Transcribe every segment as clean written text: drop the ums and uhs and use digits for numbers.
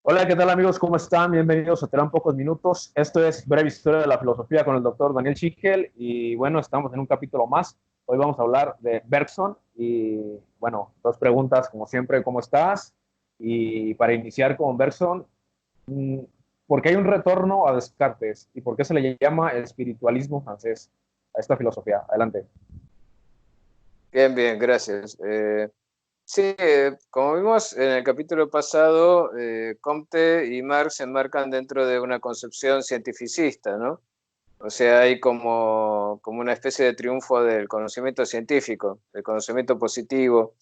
Hola, ¿qué tal amigos? ¿Cómo están? Bienvenidos a Terán Pocos Minutos. Esto es Breve Historia de la Filosofía con el doctor Daniel Schickel y bueno, estamos en un capítulo más. Hoy vamos a hablar de Bergson y bueno, dos preguntas como siempre, ¿cómo estás? Y para iniciar con Bergson, mm, ¿por qué hay un retorno a Descartes y por qué se le llama el espiritualismo francés a esta filosofía? Adelante. Bien, bien, gracias. Sí, como vimos en el capítulo pasado, Comte y Marx se enmarcan dentro de una concepción cientificista, ¿no? O sea, hay como una especie de triunfo del conocimiento científico, del conocimiento positivo.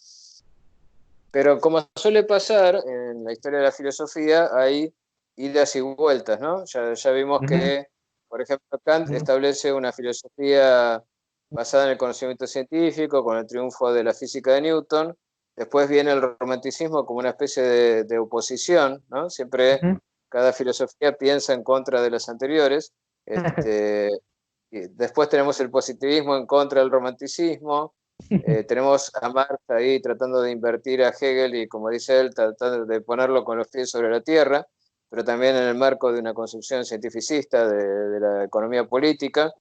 Pero como suele pasar en la historia de la filosofía, hay idas y vueltas, ¿no? Ya vimos Ujú, que, por ejemplo, Kant ujú, establece una filosofía basada en el conocimiento científico, con el triunfo de la física de Newton. Después viene el romanticismo como una especie de oposición, ¿no? Siempre ujú. cada filosofía piensa en contra de las anteriores. Y después tenemos el positivismo en contra del romanticismo. Tenemos a Marx ahí tratando de invertir a Hegel y, como dice él, tratando de ponerlo con los pies sobre la tierra, pero también en el marco de una concepción cientificista de la economía política.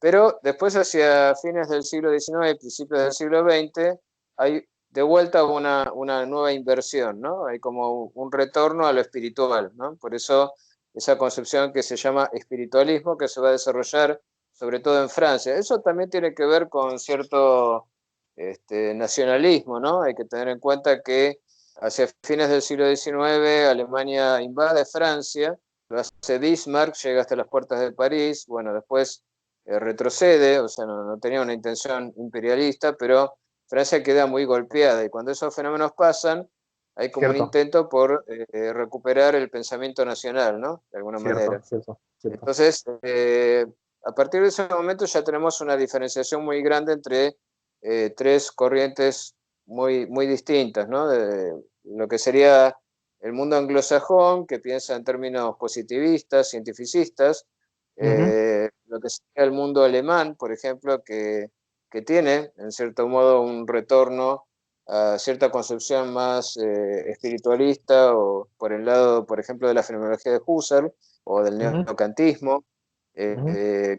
Pero después, hacia fines del siglo XIX y principios del siglo XX, hay de vuelta una nueva inversión, ¿no? Hay como un retorno a lo espiritual, ¿no? Por eso esa concepción que se llama espiritualismo, que se va a desarrollar sobre todo en Francia. Eso también tiene que ver con cierto nacionalismo, ¿no? Hay que tener en cuenta que hacia fines del siglo XIX Alemania invade Francia, lo hace Bismarck, llega hasta las puertas de París, bueno, después retrocede, o sea, no tenía una intención imperialista, pero Francia queda muy golpeada y cuando esos fenómenos pasan, hay como un Cierto, intento por recuperar el pensamiento nacional, ¿no? De alguna cierto, manera. cierto, cierto. Entonces, a partir de ese momento ya tenemos una diferenciación muy grande entre tres corrientes muy distintas, ¿no? De lo que sería el mundo anglosajón, que piensa en términos positivistas, cientificistas, Ujú, lo que sería el mundo alemán, por ejemplo, que tiene, en cierto modo, un retorno a cierta concepción más espiritualista o por el lado, por ejemplo, de la fenomenología de Husserl o del ujú, neocantismo, ujú,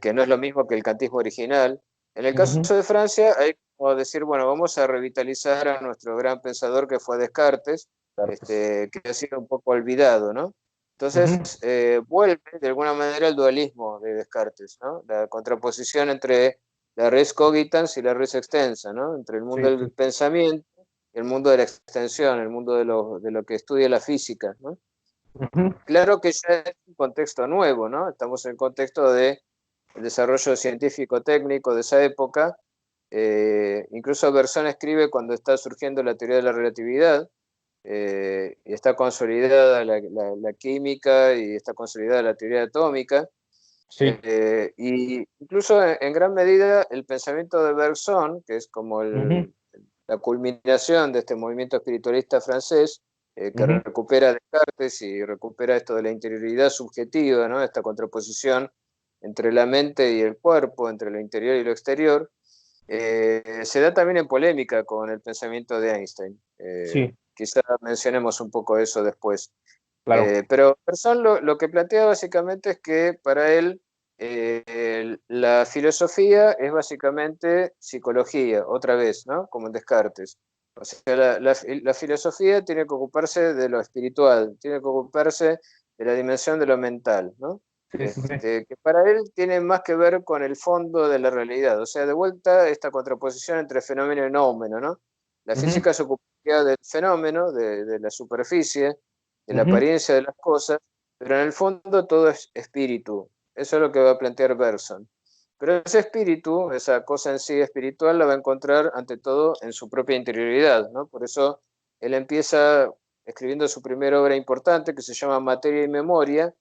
que no es lo mismo que el cantismo original. En el caso ujú. de Francia, hay como decir, bueno, vamos a revitalizar a nuestro gran pensador que fue Descartes, Descartes. que ha sido un poco olvidado, ¿no? Entonces, Ujú. vuelve de alguna manera el dualismo de Descartes, ¿no? La contraposición entre la res cogitans y la res extensa, ¿no? Entre el mundo Sí, del sí. pensamiento y el mundo de la extensión, el mundo de lo que estudia la física, ¿no? Ujú. Claro que ya es un contexto nuevo, ¿no? Estamos en el contexto de el desarrollo científico-técnico de esa época. Incluso Bergson escribe cuando está surgiendo la teoría de la relatividad, y está consolidada la química y está consolidada la teoría atómica. Sí. Y incluso en gran medida el pensamiento de Bergson, que es como Ujú, la culminación de este movimiento espiritualista francés, que ujú, recupera Descartes y recupera esto de la interioridad subjetiva, ¿no? Esta contraposición entre la mente y el cuerpo, entre lo interior y lo exterior, se da también en polémica con el pensamiento de Einstein. sí, Quizá mencionemos un poco eso después. claro. Pero Persson lo que plantea básicamente es que para él la filosofía es básicamente psicología, otra vez, ¿no? Como en Descartes. O sea, la filosofía tiene que ocuparse de lo espiritual, tiene que ocuparse de la dimensión de lo mental, ¿no? Sí, sí, sí. Que para él tiene más que ver con el fondo de la realidad. O sea, de vuelta esta contraposición entre fenómeno y nómeno, ¿no? La Ujú, física se ocuparía del fenómeno, de la superficie, de la ujú. apariencia de las cosas, pero en el fondo todo es espíritu. Eso es lo que va a plantear Bergson. Pero ese espíritu, esa cosa en sí espiritual, la va a encontrar ante todo en su propia interioridad, ¿no? Por eso él empieza escribiendo su primera obra importante que se llama Materia y Memoria,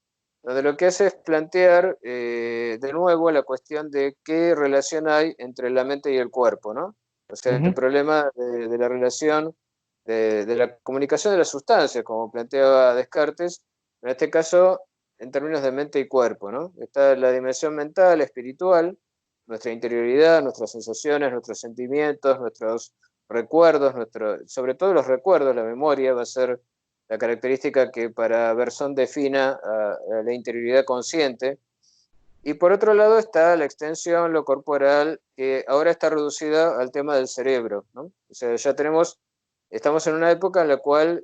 donde lo que hace es plantear de nuevo la cuestión de qué relación hay entre la mente y el cuerpo, ¿no? O sea, el Ujú. problema de la relación de la comunicación de las sustancias, como planteaba Descartes, en este caso en términos de mente y cuerpo, ¿no? Está la dimensión mental, espiritual, nuestra interioridad, nuestras sensaciones, nuestros sentimientos, nuestros recuerdos, sobre todo los recuerdos, la memoria va a ser la característica que para Bergson defina a la interioridad consciente. Y por otro lado está la extensión, lo corporal, que ahora está reducida al tema del cerebro, ¿no? O sea, estamos en una época en la cual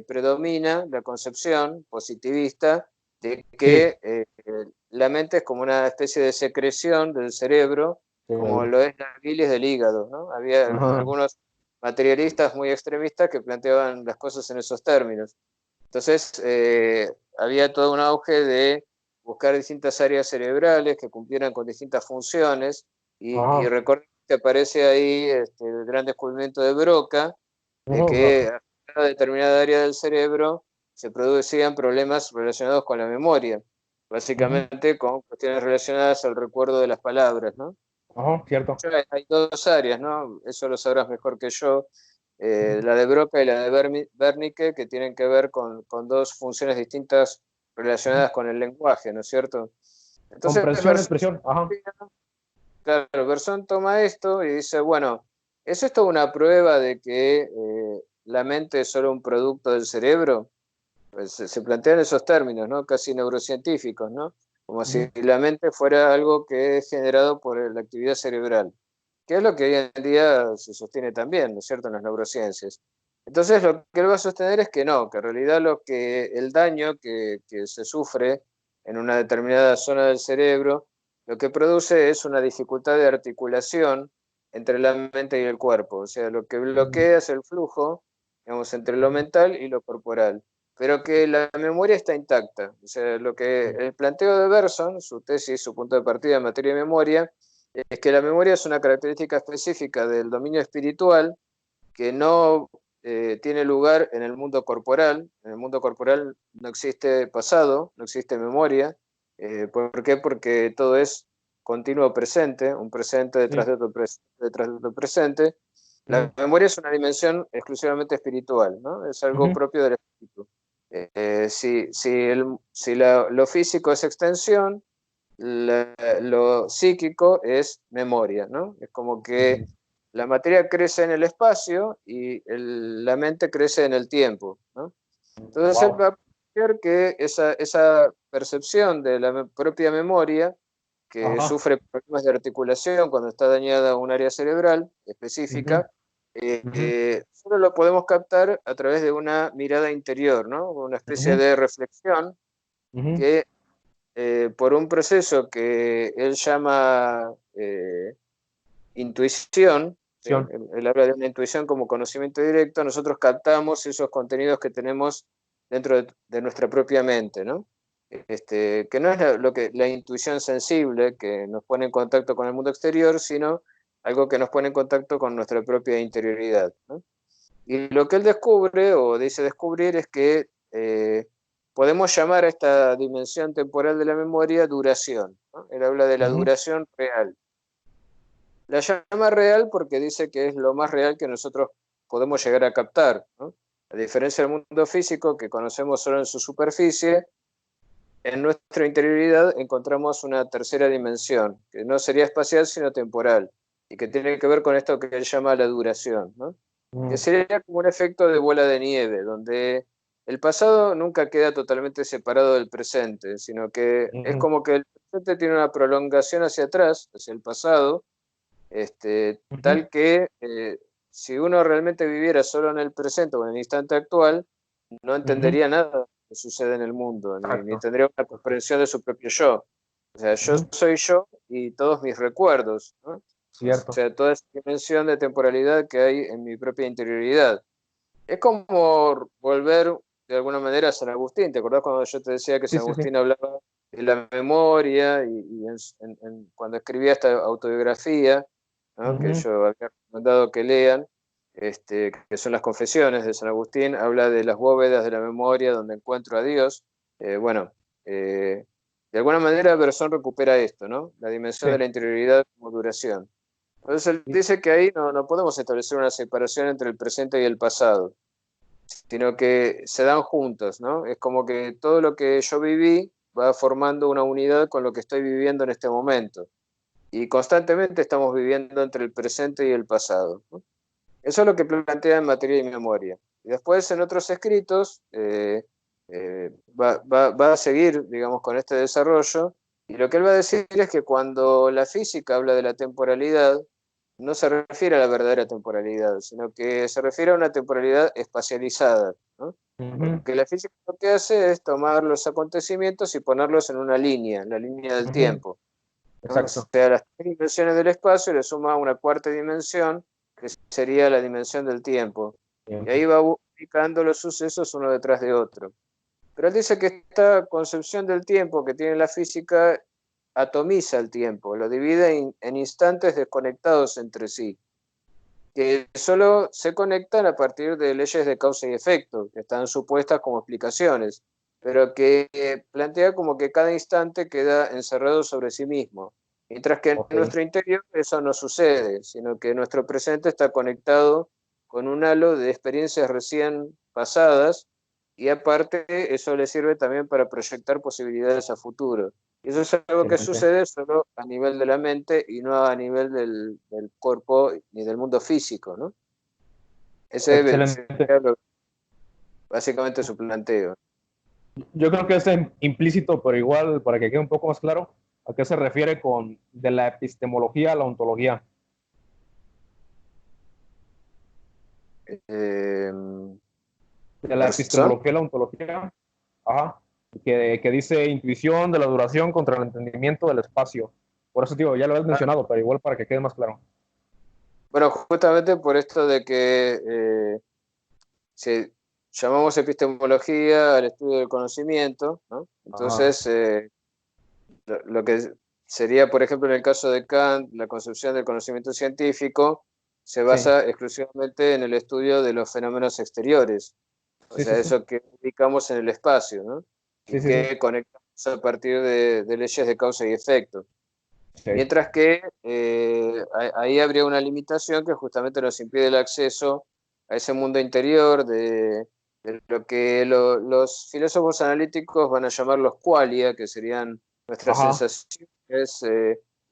predomina la concepción positivista de Sí, que la mente es como una especie de secreción del cerebro, sí, como lo es la bilis del hígado, ¿no? Había ajá, algunos materialistas muy extremistas que planteaban las cosas en esos términos. Entonces, había todo un auge de buscar distintas áreas cerebrales que cumplieran con distintas funciones, y ajá, recuerden que aparece ahí el gran descubrimiento de Broca, de ajá, que a una determinada área del cerebro se producían problemas relacionados con la memoria, ujú, básicamente con cuestiones relacionadas al recuerdo de las palabras, ¿no? ajá, cierto. Hay dos áreas, ¿no? Eso lo sabrás mejor que yo, la de Broca y la de Wernicke, que tienen que ver con dos funciones distintas Ujú. relacionadas con el lenguaje, ¿no es cierto? Entonces, Comprensión, expresión, ajá. claro, Bersón toma esto y dice, bueno, ¿es esto una prueba de que la mente es solo un producto del cerebro? Pues se plantean esos términos, ¿no? Casi neurocientíficos, ¿no? Como Ujú, si la mente fuera algo que es generado por la actividad cerebral, que es lo que hoy en día se sostiene también, ¿no es cierto?, en las neurociencias. Entonces, lo que él va a sostener es que no, que en realidad el daño que se sufre en una determinada zona del cerebro, lo que produce es una dificultad de articulación entre la mente y el cuerpo. O sea, lo que ujú, bloquea es el flujo, digamos, entre lo mental y lo corporal, pero que la memoria está intacta. O sea, lo que sí, el planteo de Bergson, su tesis, su punto de partida en materia de memoria, es que la memoria es una característica específica del dominio espiritual que no tiene lugar en el mundo corporal. En el mundo corporal no existe pasado, no existe memoria. ¿Por qué? Porque todo es continuo presente, un presente detrás sí, de otro presente, detrás de otro presente. ujú, La memoria es una dimensión exclusivamente espiritual, ¿no? Es algo ujú, propio del espíritu. Si lo físico es extensión, lo psíquico es memoria, ¿no? Es como que ujú, la materia crece en el espacio y la mente crece en el tiempo, ¿no? Entonces él wow. va a plantear que esa percepción de la propia memoria, que Ajá, sufre problemas de articulación cuando está dañada un área cerebral ujú, específica, ujú, solo lo podemos captar a través de una mirada interior, ¿no? Una especie ujú, de reflexión ujú, que por un proceso que él llama intuición, ¿sí? acción, Él habla de una intuición como conocimiento directo, nosotros captamos esos contenidos que tenemos dentro de nuestra propia mente, ¿no? Que no es la intuición sensible que nos pone en contacto con el mundo exterior, sino algo que nos pone en contacto con nuestra propia interioridad, ¿no? Y lo que él descubre o dice descubrir es que podemos llamar a esta dimensión temporal de la memoria duración, ¿no? Él habla de la ujú, duración real. La llama real porque dice que es lo más real que nosotros podemos llegar a captar, ¿no? A diferencia del mundo físico, que conocemos solo en su superficie, en nuestra interioridad encontramos una tercera dimensión, que no sería espacial, sino temporal, y que tiene que ver con esto que él llama la duración, ¿no? Que ujú, sería como un efecto de bola de nieve, donde el pasado nunca queda totalmente separado del presente, sino que es ujú, como que el presente tiene una prolongación hacia atrás, hacia el pasado, ujú, tal que si uno realmente viviera solo en el presente o en el instante actual, no ujú, entendería nada que sucede en el mundo, ni exacto, tendría una comprensión de su propio yo. O sea, yo ujú, soy yo y todos mis recuerdos, ¿no? O cierto, sea, toda esa dimensión de temporalidad que hay en mi propia interioridad. Es como volver de alguna manera a San Agustín. ¿Te acordás cuando yo te decía que sí, San sí, sí, Agustín hablaba de la memoria y cuando escribía esta autobiografía, ¿no?, que ujú, yo había recomendado que lean, que son las Confesiones de San Agustín, habla de las bóvedas de la memoria donde encuentro a Dios. Bueno, de alguna manera Bersón recupera esto, ¿no? La dimensión de sí, la interioridad como duración. Entonces él sí, dice que ahí no podemos establecer una separación entre el presente y el pasado, sino que se dan juntos, ¿no? Es como que todo lo que yo viví va formando una unidad con lo que estoy viviendo en este momento. Y constantemente estamos viviendo entre el presente y el pasado, ¿no? Eso es lo que plantea en materia de memoria. Y después en otros escritos va a seguir, digamos, con este desarrollo, y lo que él va a decir es que cuando la física habla de la temporalidad, no se refiere a la verdadera temporalidad, sino que se refiere a una temporalidad espacializada, ¿no? Ujú. Porque la física lo que hace es tomar los acontecimientos y ponerlos en una línea, la línea del Ujú. tiempo, ¿no? O Exacto. sea, las tres dimensiones del espacio le suma una cuarta dimensión, que sería la dimensión del tiempo. Y Tiempo. ahí va ubicando los sucesos uno detrás de otro. Pero él dice que esta concepción del tiempo que tiene la física atomiza el tiempo, lo divide en instantes desconectados entre sí, que solo se conectan a partir de leyes de causa y efecto, que están supuestas como explicaciones, pero que plantea como que cada instante queda encerrado sobre sí mismo, mientras que en Ok. nuestro interior eso no sucede, sino que nuestro presente está conectado con un halo de experiencias recién pasadas, y aparte eso le sirve también para proyectar posibilidades a futuro. Y eso es algo que Excelente. sucede solo a nivel de la mente y no a nivel del cuerpo ni del mundo físico, ¿no? Ese Excelente. sería básicamente su planteo. Yo creo que es implícito, pero igual, para que quede un poco más claro, ¿a qué se refiere con de la epistemología a la ontología? Eh, De la ¿Bergson? epistemología a la ontología, ajá, que dice intuición de la duración contra el entendimiento del espacio. Por eso, digo, ya lo has mencionado, pero igual para que quede más claro. Bueno, justamente por esto de que si llamamos epistemología al estudio del conocimiento, ¿no? Ajá, Entonces, lo que sería, por ejemplo, en el caso de Kant, la concepción del conocimiento científico se sí, basa exclusivamente en el estudio de los fenómenos exteriores, o sí, sí, sea, sí, eso que ubicamos en el espacio, ¿no? sí, Y sí, sí, que conectamos a partir de leyes de causa y efecto. sí. Mientras que ahí habría una limitación que justamente nos impide el acceso a ese mundo interior de lo que los filósofos analíticos van a llamar los qualia, que serían nuestras Ajá, sensaciones,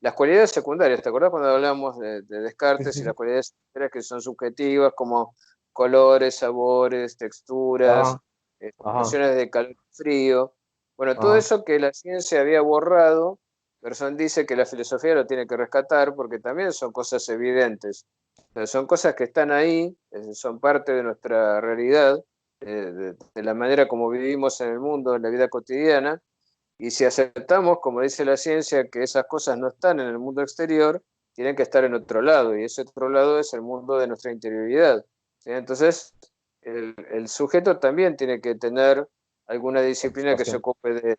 las cualidades secundarias. ¿Te acuerdas cuando hablamos de sí, sí, Descartes y sí, las cualidades secundarias que son subjetivas, como colores, sabores, texturas, ajá, ajá, nociones de calor y frío? Bueno, todo ajá, eso que la ciencia había borrado, Person dice que la filosofía lo tiene que rescatar porque también son cosas evidentes. O sea, son cosas que están ahí, son parte de nuestra realidad, de la manera como vivimos en el mundo, en la vida cotidiana, y si aceptamos, como dice la ciencia, que esas cosas no están en el mundo exterior, tienen que estar en otro lado, y ese otro lado es el mundo de nuestra interioridad. ¿Sí? Entonces, el sujeto también tiene que tener alguna disciplina que se participación. ocupe de,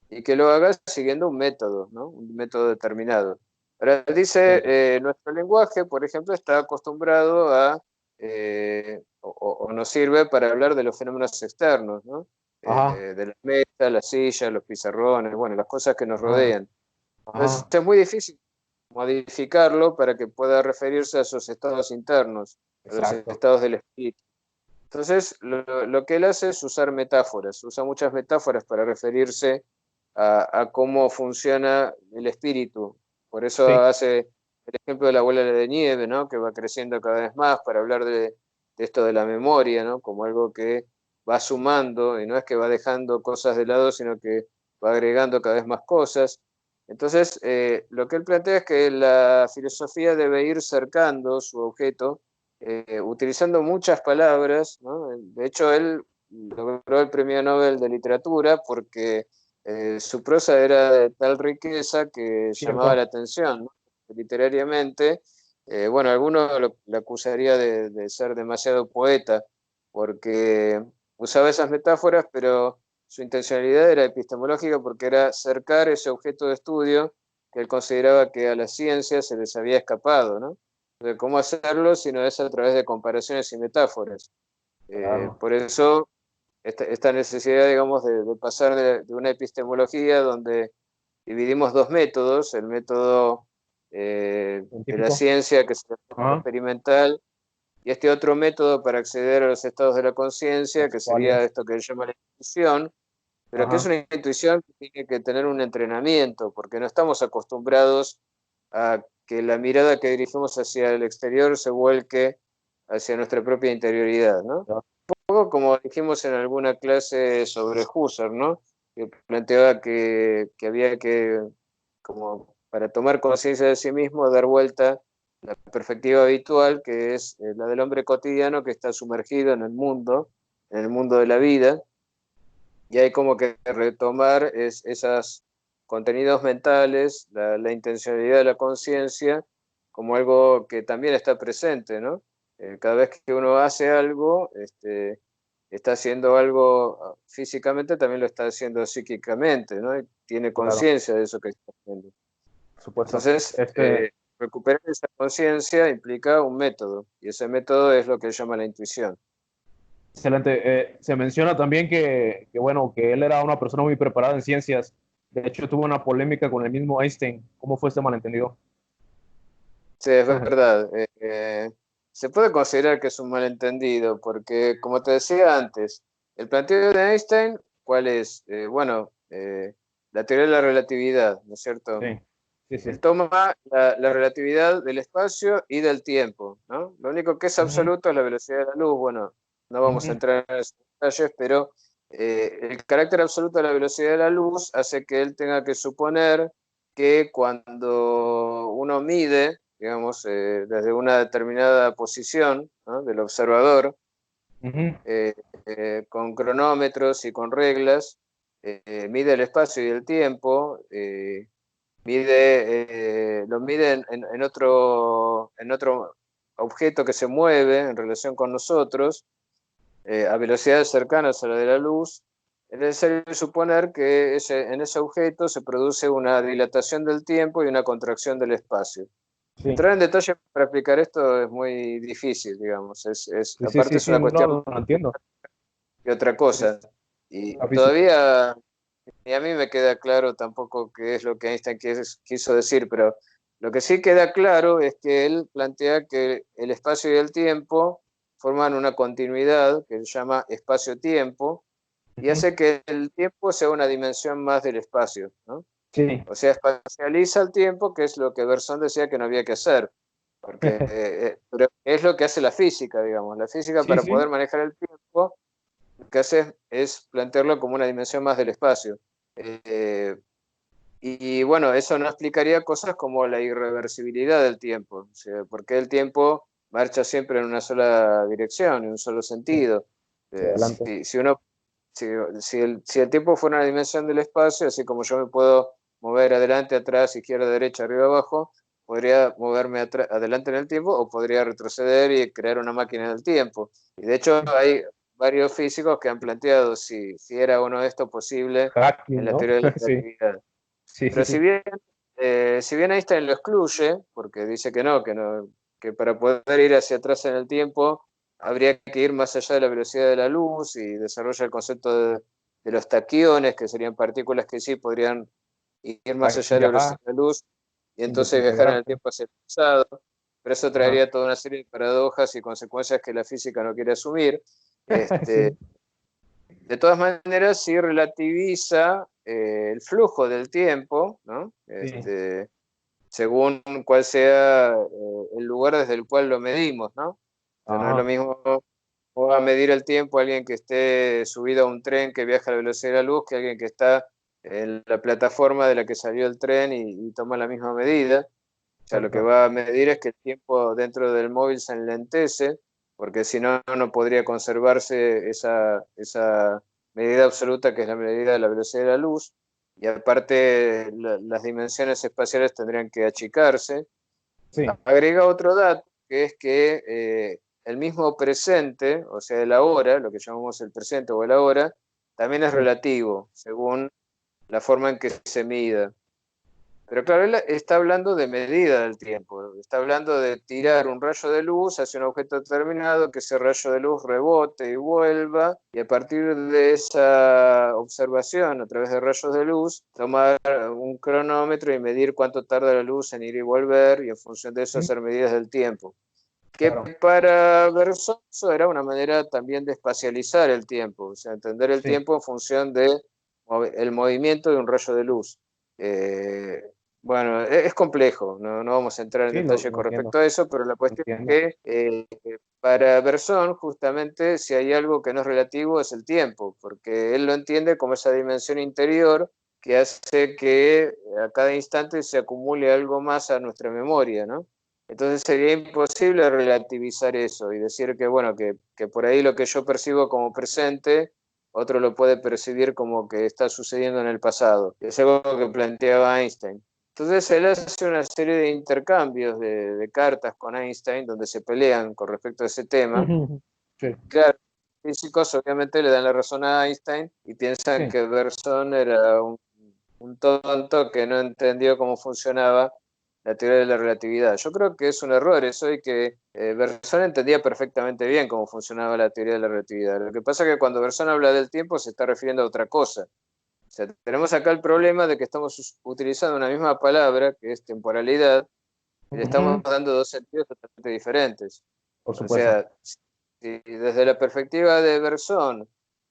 y que lo haga siguiendo un método, ¿no? Un método determinado. Ahora dice, Excelente. nuestro lenguaje, por ejemplo, está acostumbrado a, o nos sirve para hablar de los fenómenos externos, ¿no? Ajá, De la mesa, la silla, los pizarrones, bueno, las cosas que nos ajá, rodean. Entonces ajá, es muy difícil modificarlo para que pueda referirse a esos estados internos, a los exacto. estados del espíritu. Entonces, lo que él hace es usar metáforas, usa muchas metáforas para referirse a cómo funciona el espíritu. Por eso Sí, hace el ejemplo de la bola de nieve, ¿no? Que va creciendo cada vez más para hablar de esto de la memoria, ¿no? Como algo que va sumando y no es que va dejando cosas de lado, sino que va agregando cada vez más cosas. Entonces, lo que él plantea es que la filosofía debe ir cercando su objeto, utilizando muchas palabras, ¿no? De hecho, él logró el premio Nobel de Literatura porque su prosa era de tal riqueza que llamaba la cierto. atención, ¿no? Literariamente. Bueno, algunos le acusaría de ser demasiado poeta porque usaba esas metáforas, pero su intencionalidad era epistemológica porque era cercar ese objeto de estudio que él consideraba que a la ciencia se les había escapado, ¿no? De cómo hacerlo, sino es a través de comparaciones y metáforas. Claro. Por eso, esta necesidad, digamos, de pasar de una epistemología donde dividimos dos métodos, el método de la Científico. ciencia, que es el método Ajá, experimental, y este otro método para acceder a los estados de la conciencia, los que sería cuales. esto que él llama la intuición, pero que es Ajá, una intuición que tiene que tener un entrenamiento, porque no estamos acostumbrados a que la mirada que dirigimos hacia el exterior se vuelque hacia nuestra propia interioridad, ¿no? poco como dijimos en alguna clase sobre Husserl, ¿no? Que planteaba que había que, como para tomar conciencia de sí mismo, dar vuelta la perspectiva habitual, que es la del hombre cotidiano que está sumergido en el mundo de la vida, y hay como que retomar esos contenidos mentales, la intencionalidad de la conciencia, como algo que también está presente, ¿no? Cada vez que uno hace algo, está haciendo algo físicamente, también lo está haciendo psíquicamente, ¿no? Y tiene Claro, conciencia de eso que está haciendo. por supuesto. Entonces, recuperar esa conciencia implica un método, y ese método es lo que él llama la intuición. Excelente. Se menciona también bueno, que él era una persona muy preparada en ciencias. De hecho, tuvo una polémica con el mismo Einstein. ¿Cómo fue este malentendido? Sí, es verdad. Se puede considerar que es un malentendido, porque como te decía antes, el planteo de Einstein, ¿cuál es? Bueno, la teoría de la relatividad, ¿no es cierto? Sí, sí, sí. Él toma la relatividad del espacio y del tiempo, ¿no? Lo único que es Ujú, absoluto es la velocidad de la luz. Bueno, no vamos a ujú. entrar en esos detalles, pero el carácter absoluto de la velocidad de la luz hace que él tenga que suponer que cuando uno mide, digamos, desde una determinada posición, ¿no?, del observador, Ujú. eh, con cronómetros y con reglas, mide el espacio y el tiempo, lo mide en otro objeto que se mueve en relación con nosotros, a velocidades cercanas a la de la luz. Es necesario suponer que en ese objeto se produce una dilatación del tiempo y una contracción del espacio. Sí, Entrar en detalle para explicar esto es muy difícil, digamos. sí, sí, Aparte sí, es sí, una no, cuestión no, no entiendo. y otra cosa. Y La física. todavía ni a mí me queda claro tampoco qué es lo que Einstein quiso decir, pero lo que sí queda claro es que él plantea que el espacio y el tiempo forman una continuidad que se llama espacio-tiempo y Ujú. hace que el tiempo sea una dimensión más del espacio, ¿no? Sí. O sea, espacializa el tiempo, que es lo que Bergson decía que no había que hacer, porque pero es lo que hace la física, digamos. La física, Sí, para poder sí. manejar el tiempo, lo que hace es plantearlo como una dimensión más del espacio. Eh, y bueno, eso no explicaría cosas como la irreversibilidad del tiempo, o sea, porque el tiempo marcha siempre en una sola dirección, en un solo Sí, sentido. hacia adelante. Si el tiempo fuera una dimensión del espacio, así como yo me puedo mover adelante, atrás, izquierda, derecha, arriba, abajo, podría moverme adelante en el tiempo o podría retroceder y crear una máquina del tiempo. Y de hecho hay varios físicos que han planteado si era o no esto posible en Hacking, la ¿no? teoría de la Sí, relatividad. sí, sí, Pero sí. si bien Einstein lo excluye, porque dice que para poder ir hacia atrás en el tiempo habría que ir más allá de la velocidad de la luz y desarrolla el concepto de los taquiones, que serían partículas que sí podrían ir más allá de la velocidad Viajar de la luz y sin entonces viajar en el desintegrarse. tiempo hacia el pasado. Pero eso Ajá. traería toda una serie de paradojas y consecuencias que la física no quiere asumir. Este, Sí, de todas maneras, sí relativiza el flujo del tiempo, ¿no? sí. Según cuál sea el lugar desde el cual lo medimos, ¿no? O sea, no es lo Ajá. mismo cómo va a medir el tiempo alguien que esté subido a un tren que viaja a la velocidad de la luz que alguien que está en la plataforma de la que salió el tren y toma la misma medida. O sea, lo que Exacto. va a medir es que el tiempo dentro del móvil se enlentece, porque si no, no podría conservarse esa medida absoluta que es la medida de la velocidad de la luz. Y aparte, las dimensiones espaciales tendrían que achicarse. Sí. Agrega otro dato, que es que el mismo presente, o sea, el ahora, lo que llamamos el presente o el ahora, también es Sí. relativo, según la forma en que se mida. Pero claro, él está hablando de medida del tiempo, está hablando de tirar un rayo de luz hacia un objeto determinado, que ese rayo de luz rebote y vuelva, y a partir de esa observación a través de rayos de luz, tomar un cronómetro y medir cuánto tarda la luz en ir y volver, y en función de eso Mm, hacer medidas del tiempo. Que claro. para Berzonso era una manera también de espacializar el tiempo, o sea, entender el Sí. tiempo en función de el movimiento de un rayo de luz. Eh, Bueno, es complejo, no vamos a entrar en Sí, detalle lo con entiendo, respecto a eso, pero la lo cuestión entiendo. es que para Berzón, justamente, si hay algo que no es relativo, es el tiempo, porque él lo entiende como esa dimensión interior que hace que a cada instante se acumule algo más a nuestra memoria, ¿no? Entonces sería imposible relativizar eso y decir que, bueno, que por ahí lo que yo percibo como presente, otro lo puede percibir como que está sucediendo en el pasado. Es algo que planteaba Einstein. Entonces él hace una serie de intercambios de cartas con Einstein donde se pelean con respecto a ese tema. Sí, Claro, los físicos obviamente le dan la razón a Einstein y piensan sí, que Bergson era un tonto que no entendió cómo funcionaba la teoría de la relatividad. Yo creo que es un error eso y que Bergson entendía perfectamente bien cómo funcionaba la teoría de la relatividad. Lo que pasa es que cuando Bergson habla del tiempo se está refiriendo a otra cosa. O sea, tenemos acá el problema de que estamos utilizando una misma palabra, que es temporalidad, y le estamos ujú, dando dos sentidos totalmente diferentes. por O supuesto. sea, si desde la perspectiva de Berzón,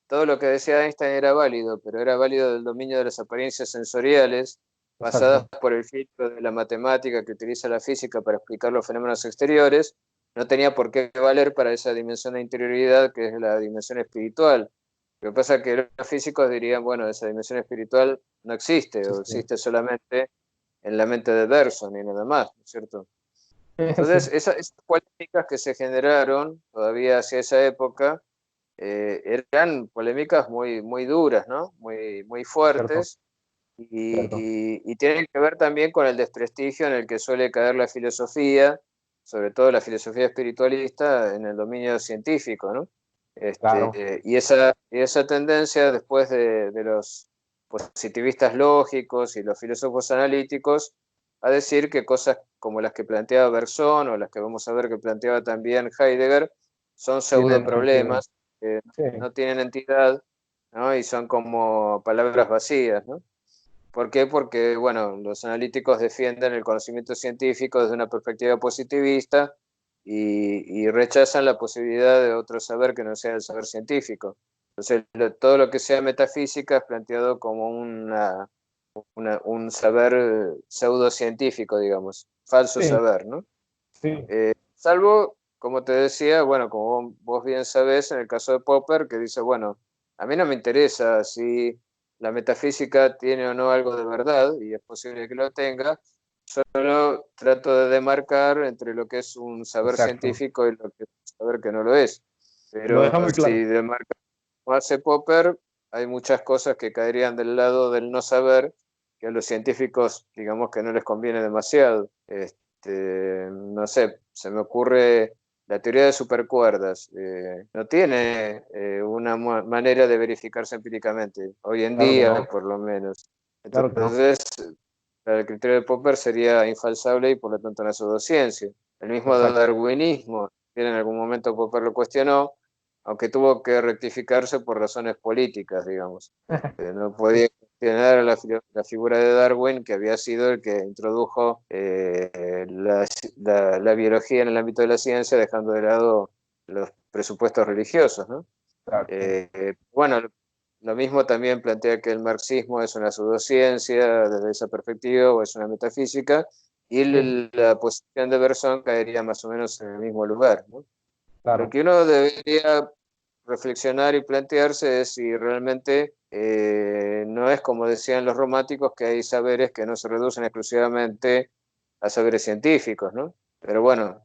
todo lo que decía Einstein era válido, pero era válido del dominio de las apariencias sensoriales, basadas Exacto. por el filtro de la matemática que utiliza la física para explicar los fenómenos exteriores, no tenía por qué valer para esa dimensión de interioridad que es la dimensión espiritual. Lo que pasa es que los físicos dirían, bueno, esa dimensión espiritual no existe, Sí, o sí. existe solamente en la mente de Bergson y nada más, ¿no es cierto? Entonces, Sí, esas polémicas que se generaron todavía hacia esa época eran polémicas muy duras, ¿no? Muy cierto, fuertes cierto. y tienen que ver también con el desprestigio en el que suele caer la filosofía, sobre todo la filosofía espiritualista, en el dominio científico, ¿no? Claro. Y esa tendencia después de los positivistas lógicos y los filósofos analíticos a decir que cosas como las que planteaba Bergson o las que vamos a ver que planteaba también Heidegger son pseudo Tienen sentido. problemas que Sí, no tienen entidad, ¿no? Y son como palabras vacías, ¿no? ¿Por qué? Porque, bueno, los analíticos defienden el conocimiento científico desde una perspectiva positivista y rechazan la posibilidad de otro saber que no sea el saber científico. Entonces, todo lo que sea metafísica es planteado como un saber pseudocientífico, digamos, falso sí, saber, ¿no? sí. Salvo, como te decía, bueno, como vos bien sabés, en el caso de Popper, que dice, bueno, a mí no me interesa si la metafísica tiene o no algo de verdad, y es posible que lo tenga, solo trato de demarcar entre lo que es un saber Exacto. científico y lo que es un saber que no lo es. Lo Pero deja muy claro. si demarca como hace Popper, hay muchas cosas que caerían del lado del no saber, que a los científicos, digamos que no les conviene demasiado. No sé, se me ocurre la teoría de supercuerdas. No tiene una manera de verificarse empíricamente, hoy en Claro que día no. por lo menos. Claro que no. Entonces, el criterio de Popper sería infalsable y por lo tanto una pseudociencia. El mismo Exacto. darwinismo, que en algún momento Popper lo cuestionó, aunque tuvo que rectificarse por razones políticas, digamos. No podía cuestionar la figura de Darwin, que había sido el que introdujo la biología en el ámbito de la ciencia, dejando de lado los presupuestos religiosos, ¿no? Exacto. Bueno, lo mismo también plantea que el marxismo es una pseudociencia desde esa perspectiva o es una metafísica, y Sí, la posición de Bergson caería más o menos en el mismo lugar, ¿no? Lo claro. que uno debería reflexionar y plantearse es si realmente no es como decían los románticos, que hay saberes que no se reducen exclusivamente a saberes científicos, ¿no? Pero bueno,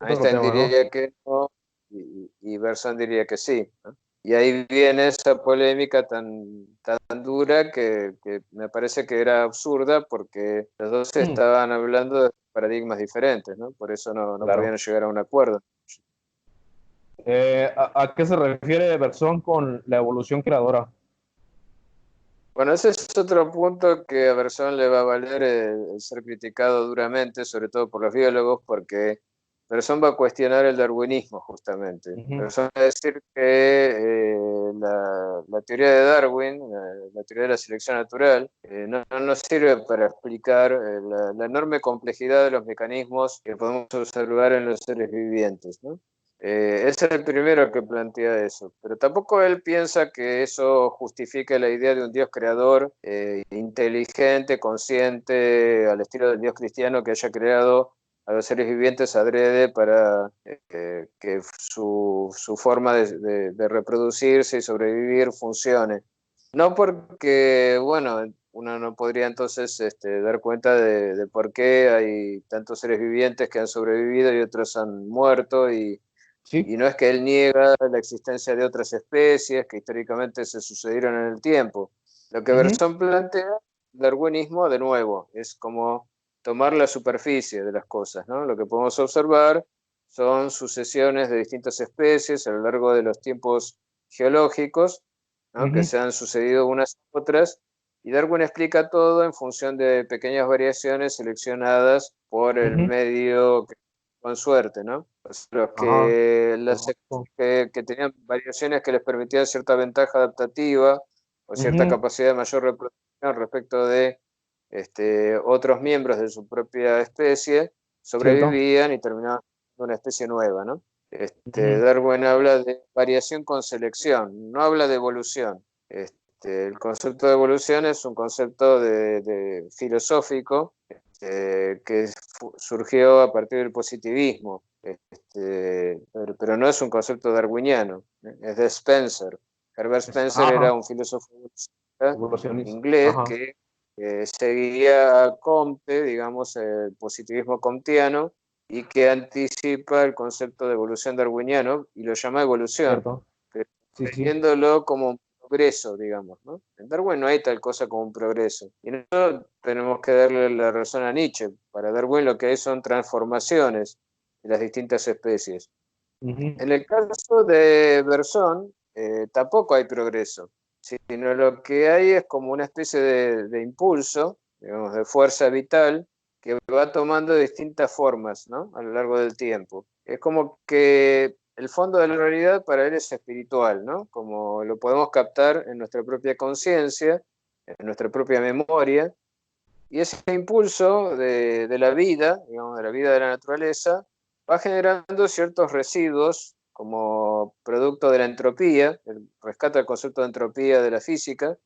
Otro Einstein tema, ¿no? diría que no y Bergson diría que sí, ¿no? Y ahí viene esa polémica tan dura que me parece que era absurda porque los dos Mm, estaban hablando de paradigmas diferentes, ¿no? Por eso no claro. podían llegar a un acuerdo. ¿A qué se refiere Bergson con la evolución creadora? Bueno, ese es otro punto que a Berzón le va a valer el ser criticado duramente, sobre todo por los biólogos, porque Berzón va a cuestionar el darwinismo, justamente. Ujú, Berzón va a decir que la teoría de Darwin, la teoría de la selección natural, no nos sirve para explicar la enorme complejidad de los mecanismos que podemos observar en los seres vivientes, ¿no? Es el primero que plantea eso, pero tampoco él piensa que eso justifique la idea de un Dios creador, inteligente, consciente, al estilo del Dios cristiano que haya creado a los seres vivientes adrede para que su forma de reproducirse y sobrevivir funcione. No porque, bueno, uno no podría entonces dar cuenta de por qué hay tantos seres vivientes que han sobrevivido y otros han muerto, Sí. y no es que él niega la existencia de otras especies que históricamente se sucedieron en el tiempo. Lo que Ujú, Bersón plantea, el darwinismo, de nuevo, es como tomar la superficie de las cosas, ¿no? Lo que podemos observar son sucesiones de distintas especies a lo largo de los tiempos geológicos, ¿no? Que ujú, se han sucedido unas a otras, y Darwin explica todo en función de pequeñas variaciones seleccionadas por el ujú. medio con suerte, ¿no? Pues los Ajá, que, correcto. que tenían variaciones que les permitían cierta ventaja adaptativa o cierta Ujú, capacidad de mayor reproducción respecto de otros miembros de su propia especie, cierto. sobrevivían y terminaban siendo una especie nueva, ¿no? Ujú, Darwin habla de variación con selección, no habla de evolución. El concepto de evolución es un concepto filosófico que surgió a partir del positivismo, pero no es un concepto darwiniano, es de Spencer. Herbert Spencer era ajá, un filósofo evolucionista. inglés Ajá, que seguía a Comte, digamos, el positivismo comtiano, y que anticipa el concepto de evolución darwiniano y lo llama evolución, cierto. pero Sí, sí. teniéndolo como un progreso, digamos, ¿no? En Darwin no hay tal cosa como un progreso. Y no tenemos que darle la razón a Nietzsche. Para Darwin lo que hay son transformaciones de las distintas especies. Ujú, En el caso de Bersón, tampoco hay progreso, sino lo que hay es como una especie de impulso, digamos, de fuerza vital, que va tomando distintas formas, ¿no? A lo largo del tiempo. Es como que el fondo de la realidad para él es espiritual, ¿no? Como lo podemos captar en nuestra propia conciencia, en nuestra propia memoria, y ese impulso de la vida, digamos, de la vida de la naturaleza, va generando ciertos residuos como producto de la entropía, rescata el concepto de entropía de la física,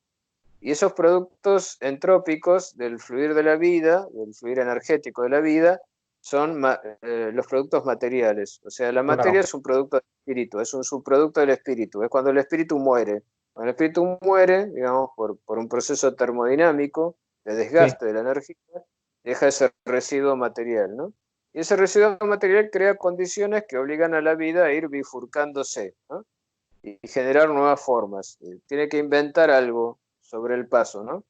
y esos productos entrópicos del fluir de la vida, del fluir energético de la vida, son los productos materiales. O sea, la materia claro. es un producto del espíritu, es un subproducto del espíritu, es cuando el espíritu muere. Cuando el espíritu muere, digamos, por un proceso termodinámico de Sí. desgaste de la energía, deja ese residuo material, ¿no? Y ese residuo material crea condiciones que obligan a la vida a ir bifurcándose, ¿no? Y generar nuevas formas. Tiene que inventar algo sobre el paso, ¿no?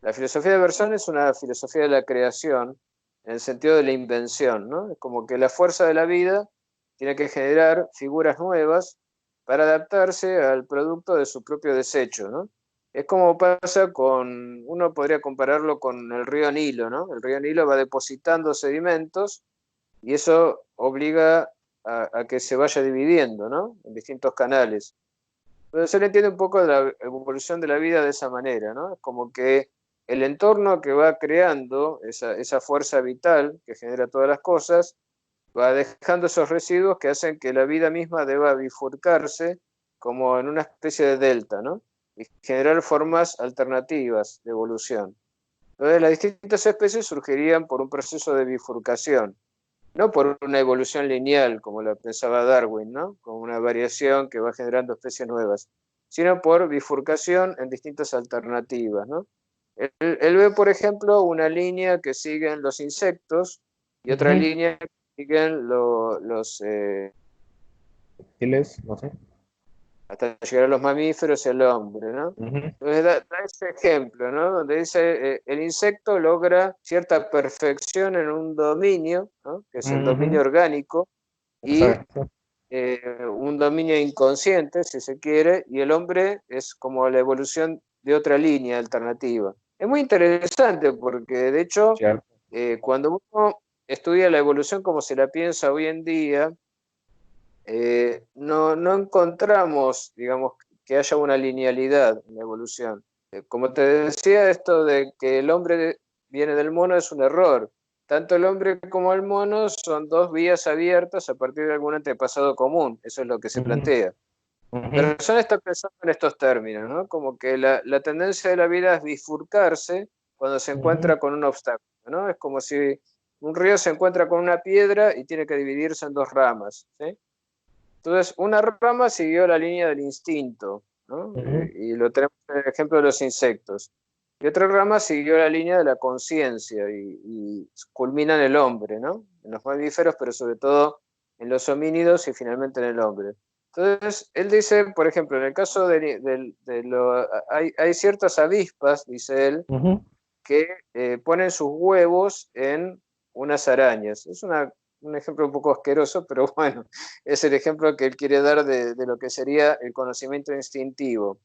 La filosofía de Bersón es una filosofía de la creación en el sentido de la invención, ¿no? Es como que la fuerza de la vida tiene que generar figuras nuevas para adaptarse al producto de su propio desecho, ¿no? Es como pasa con, uno podría compararlo con el río Nilo, ¿no? El río Nilo va depositando sedimentos y eso obliga a que se vaya dividiendo, ¿no? En distintos canales. Pero se le entiende un poco de la evolución de la vida de esa manera, ¿no? Es como que el entorno que va creando esa fuerza vital que genera todas las cosas, va dejando esos residuos que hacen que la vida misma deba bifurcarse como en una especie de delta, ¿no? Y generar formas alternativas de evolución. Entonces, las distintas especies surgirían por un proceso de bifurcación, no por una evolución lineal, como lo pensaba Darwin, ¿no? Como una variación que va generando especies nuevas, sino por bifurcación en distintas alternativas, ¿no? Él ve, por ejemplo, una línea que siguen los insectos y otra Ujú. línea que siguen Reptiles, no sé. hasta llegar a los mamíferos y al hombre, ¿no? Ujú, Entonces da ese ejemplo, ¿no? Donde dice, el insecto logra cierta perfección en un dominio, ¿no? Que es el dominio ujú. orgánico, y Exacto. un dominio inconsciente, si se quiere, y el hombre es como la evolución de otra línea alternativa. Es muy interesante porque, de hecho, Cierto. cuando uno estudia la evolución como se la piensa hoy en día, no encontramos, digamos, que haya una linealidad en la evolución. Como te decía, esto de que el hombre viene del mono es un error. tanto el hombre como el mono son dos vías abiertas a partir de algún antepasado común, eso es lo que se plantea. Bersón está pensando en estos términos, ¿no? Como que la tendencia de la vida es bifurcarse cuando se encuentra con un obstáculo, ¿no? Es como si un río se encuentra con una piedra y tiene que dividirse en dos ramas, ¿sí? Entonces, una rama siguió la línea del instinto, ¿no? Y lo tenemos en el ejemplo de los insectos. Y otra rama siguió la línea de la conciencia y culmina en el hombre, ¿no? En los mamíferos, pero sobre todo en los homínidos y finalmente en el hombre. Entonces, él dice, por ejemplo, en el caso hay ciertas avispas, dice él, que ponen sus huevos en unas arañas. Es un ejemplo un poco asqueroso, pero bueno, es el ejemplo que él quiere dar de lo que sería el conocimiento instintivo.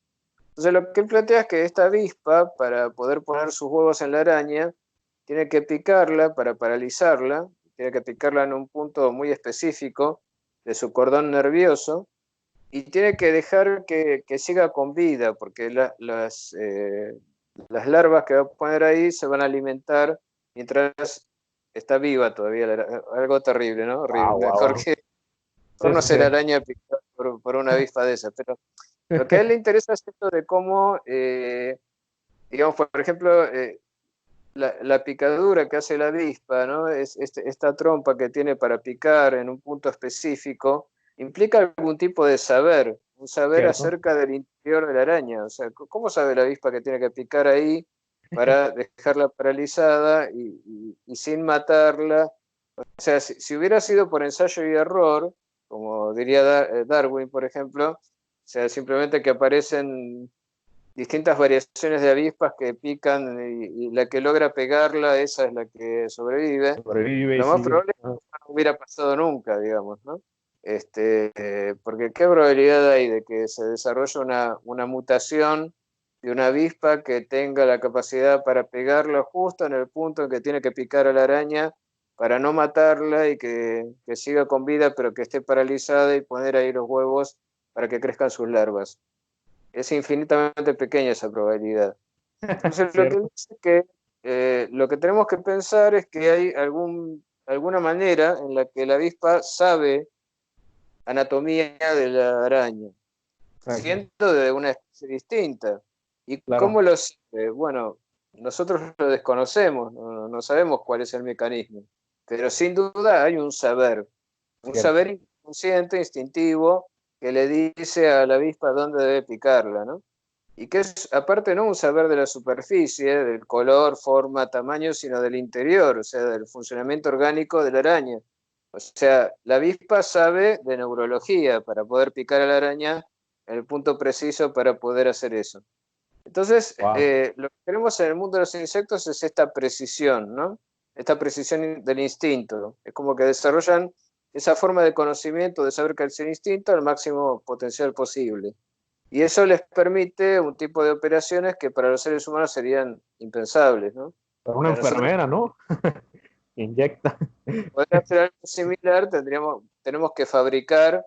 Entonces lo que él plantea es que esta avispa, para poder poner sus huevos en la araña, tiene que picarla para paralizarla, tiene que picarla en un punto muy específico de su cordón nervioso, y tiene que dejar que siga con vida, porque las larvas que va a poner ahí se van a alimentar mientras está viva todavía. Algo terrible, ¿no? Horrible. Wow, Mejor wow. mejor Sí, no sí, sí. ser araña picada por una avispa de esas. Pero lo que a él le interesa es esto de cómo, digamos, por ejemplo, la picadura que hace la avispa, ¿no? Esta trompa que tiene para picar en un punto específico, implica algún tipo de saber, un saber Cierto. acerca del interior de la araña. O sea, ¿cómo sabe la avispa que tiene que picar ahí para dejarla paralizada y sin matarla? O sea, si hubiera sido por ensayo y error, como diría Darwin, por ejemplo, o sea, simplemente que aparecen distintas variaciones de avispas que pican y la que logra pegarla, esa es la que sobrevive. Sobrevive y Lo más sigue. probable es que no hubiera pasado nunca, digamos, ¿no? Porque qué probabilidad hay de que se desarrolle una mutación de una avispa que tenga la capacidad para pegarla justo en el punto en que tiene que picar a la araña para no matarla y que siga con vida, pero que esté paralizada y poner ahí los huevos para que crezcan sus larvas. Es infinitamente pequeña esa probabilidad. Entonces, lo que Cierto. dice es que lo que tenemos que pensar es que hay alguna manera en la que la avispa sabe anatomía de la araña, Exacto. siendo de una especie distinta. ¿Y Claro. cómo lo sabe? Bueno, nosotros lo desconocemos, no sabemos cuál es el mecanismo, pero sin duda hay un Cierto. saber inconsciente, instintivo, que le dice a la avispa dónde debe picarla, ¿no? Y que es, aparte, no un saber de la superficie, del color, forma, tamaño, sino del interior, o sea, del funcionamiento orgánico de la araña. O sea, la avispa sabe de neurología para poder picar a la araña en el punto preciso para poder hacer eso. Entonces, Wow. lo que tenemos en el mundo de los insectos es esta precisión, ¿no? Esta precisión del instinto. Es como que desarrollan esa forma de conocimiento, de saber que es el instinto al máximo potencial posible. Y eso les permite un tipo de operaciones que para los seres humanos serían impensables, ¿no? Pero una Para nosotros enfermera, ¿no? Inyecta. poder hacer algo similar tenemos que fabricar,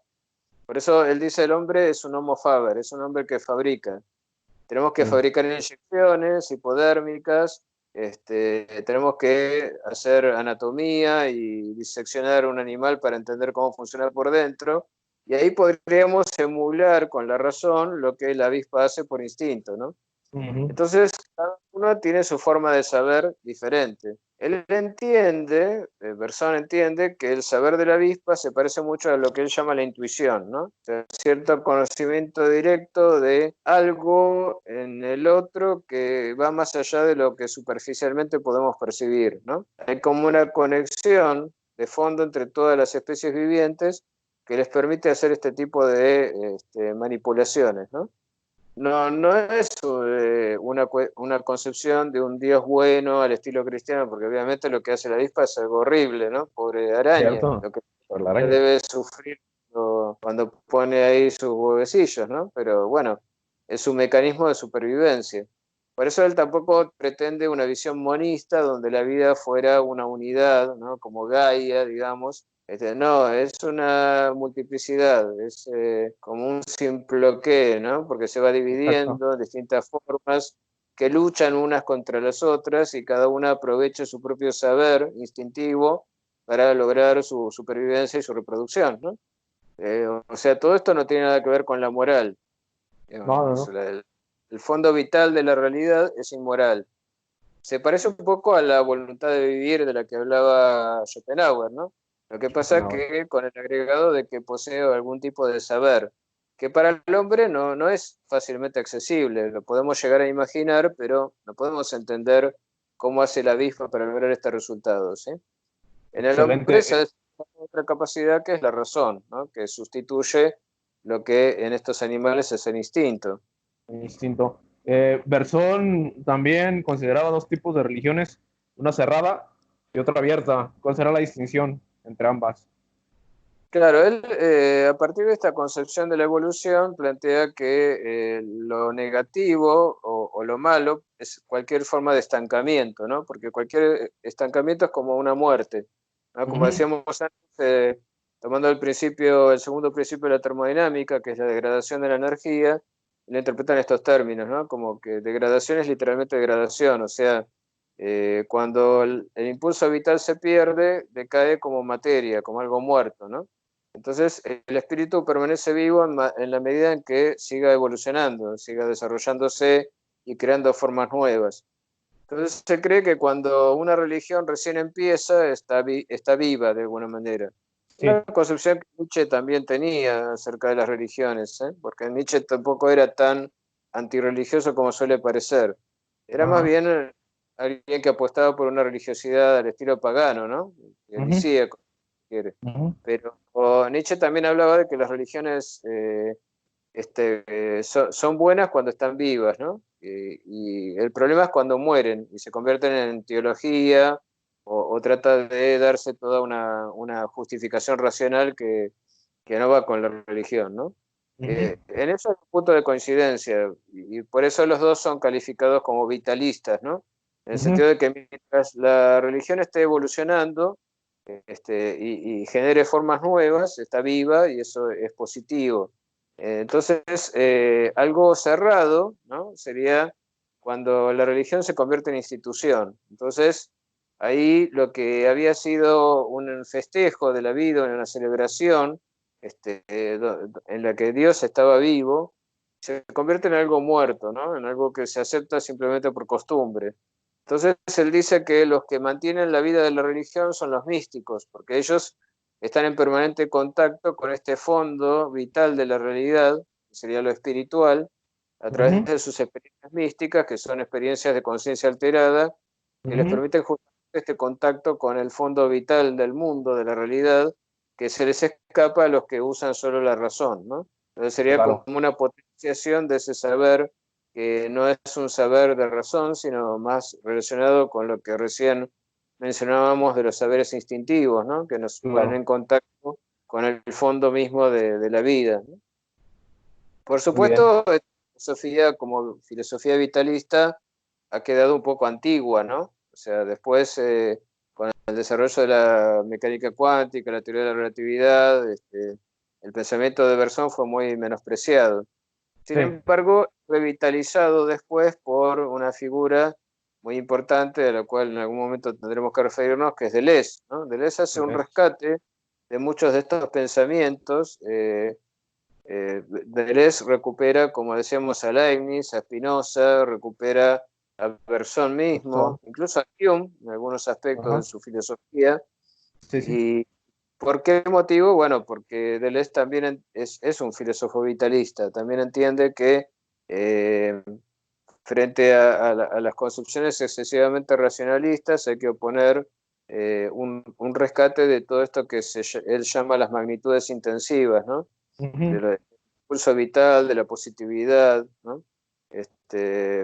por eso él dice el hombre es un homo faber, es un hombre que fabrica. Tenemos que fabricar inyecciones hipodérmicas, tenemos que hacer anatomía y diseccionar un animal para entender cómo funciona por dentro, y ahí podríamos emular con la razón lo que la avispa hace por instinto, ¿no? Entonces, cada uno tiene su forma de saber diferente. Él entiende, Bersón entiende que el saber de la avispa se parece mucho a lo que él llama la intuición, ¿no? O sea, cierto conocimiento directo de algo en el otro que va más allá de lo que superficialmente podemos percibir, ¿no? Hay como una conexión de fondo entre todas las especies vivientes que les permite hacer este tipo de manipulaciones, ¿no? No es una concepción de un Dios bueno al estilo cristiano, porque obviamente lo que hace la avispa es algo horrible, ¿no? Pobre araña, Cierto. lo que Por la araña. debe sufrir cuando pone ahí sus huevecillos, ¿no? Pero bueno, es un mecanismo de supervivencia. Por eso él tampoco pretende una visión monista donde la vida fuera una unidad, ¿no? Como Gaia, digamos. No, es una multiplicidad, es como un simploqué, ¿no? Porque se va Exacto. dividiendo en distintas formas que luchan unas contra las otras y cada una aprovecha su propio saber instintivo para lograr su supervivencia y su reproducción, ¿no? O sea, todo esto no tiene nada que ver con la moral. No, no, Digamos, no. el fondo vital de la realidad es inmoral. Se parece un poco a la voluntad de vivir de la que hablaba Schopenhauer, ¿no? Lo que pasa Schopenhauer. que con el agregado de que posee algún tipo de saber, que para el hombre no es fácilmente accesible, lo podemos llegar a imaginar, pero no podemos entender cómo hace la avispa para lograr este resultado, ¿sí? En el hombre Excelente. se desarrolla otra capacidad que es la razón, ¿no? Que sustituye lo que en estos animales es el instinto. Instinto. Bersón también consideraba dos tipos de religiones, una cerrada y otra abierta. ¿Cuál será la distinción entre ambas? Claro, él a partir de esta concepción de la evolución plantea que lo negativo o lo malo es cualquier forma de estancamiento, ¿no? Porque cualquier estancamiento es como una muerte, ¿no? Como Ujú. decíamos antes, tomando el segundo principio de la termodinámica, que es la degradación de la energía, lo interpretan estos términos, ¿no? Como que degradación es literalmente degradación, o sea, cuando el impulso vital se pierde, decae como materia, como algo muerto, ¿no? Entonces, el espíritu permanece vivo en la medida en que siga evolucionando, siga desarrollándose y creando formas nuevas. Entonces, se cree que cuando una religión recién empieza, está viva de alguna manera. Sí. Una concepción que Nietzsche también tenía acerca de las religiones, ¿eh? Porque Nietzsche tampoco era tan antirreligioso como suele parecer. Era más Ajá. bien alguien que apostaba por una religiosidad al estilo pagano, ¿no? Ujú, Dionisíaco, si quiere. ujú. Pero Nietzsche también hablaba de que las religiones son buenas cuando están vivas, ¿no? Y el problema es cuando mueren y se convierten en teología o trata de darse toda una justificación racional que no va con la religión, ¿no? Ujú. En eso hay un punto de coincidencia y por eso los dos son calificados como vitalistas, ¿no? En el Ujú. sentido de que mientras la religión esté evolucionando, y genere formas nuevas, está viva y eso es positivo. Entonces, algo cerrado, ¿no? Sería cuando la religión se convierte en institución. Entonces, ahí lo que había sido un festejo de la vida, una celebración, en la que Dios estaba vivo, se convierte en algo muerto, ¿no? En algo que se acepta simplemente por costumbre. Entonces él dice que los que mantienen la vida de la religión son los místicos, porque ellos están en permanente contacto con este fondo vital de la realidad, que sería lo espiritual, a través Ujú. de sus experiencias místicas, que son experiencias de conciencia alterada, que les Ujú. permiten justamente este contacto con el fondo vital del mundo, de la realidad, que se les escapa a los que usan solo la razón, ¿no? Entonces sería como Claro. una potenciación de ese saber que no es un saber de razón, sino más relacionado con lo que recién mencionábamos de los saberes instintivos, ¿no? Que nos ponen Claro. en contacto con el fondo mismo de la vida, ¿no? Por Muy bien. supuesto, Sofía, como filosofía vitalista, ha quedado un poco antigua, ¿no? O sea, después, con el desarrollo de la mecánica cuántica, la teoría de la relatividad, el pensamiento de Bergson fue muy menospreciado. Sin Sí. embargo, revitalizado después por una figura muy importante, de la cual en algún momento tendremos que referirnos, que es Deleuze, ¿no? Deleuze hace un Deleuze. rescate de muchos de estos pensamientos. Deleuze recupera, como decíamos, a Leibniz, a Spinoza, recupera a Bergson Bersón. mismo, incluso a Hume, en algunos aspectos de Ajá. su filosofía. Sí, sí. ¿Y por qué motivo? Bueno, porque Deleuze también es un filósofo vitalista, también entiende que eh, frente a las concepciones excesivamente racionalistas hay que oponer un rescate de todo esto que él llama las magnitudes intensivas, ¿no? Ujú. Del impulso vital, de la positividad, ¿no?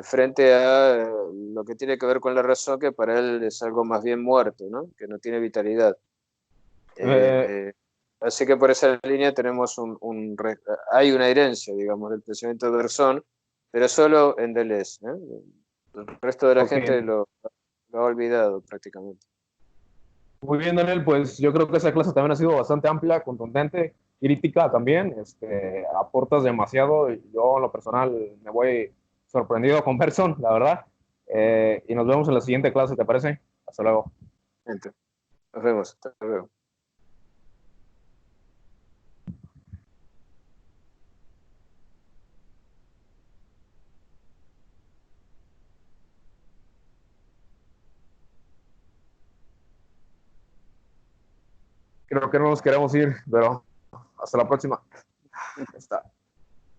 Frente a lo que tiene que ver con la razón, que para él es algo más bien muerto, ¿no? Que no tiene vitalidad. Eh, Eh, Así que por esa línea tenemos hay una herencia, digamos, del pensamiento de Bersón, pero solo en Deleuze, ¿eh? El resto de la ok. gente lo ha olvidado prácticamente. Muy bien, Daniel, pues yo creo que esa clase también ha sido bastante amplia, contundente, crítica también, aportas demasiado. Yo en lo personal me voy sorprendido con Bergson, la verdad. Y nos vemos en la siguiente clase, ¿te parece? Hasta luego. Nos vemos. Hasta luego. Creo que no nos queremos ir, pero hasta la próxima. Está.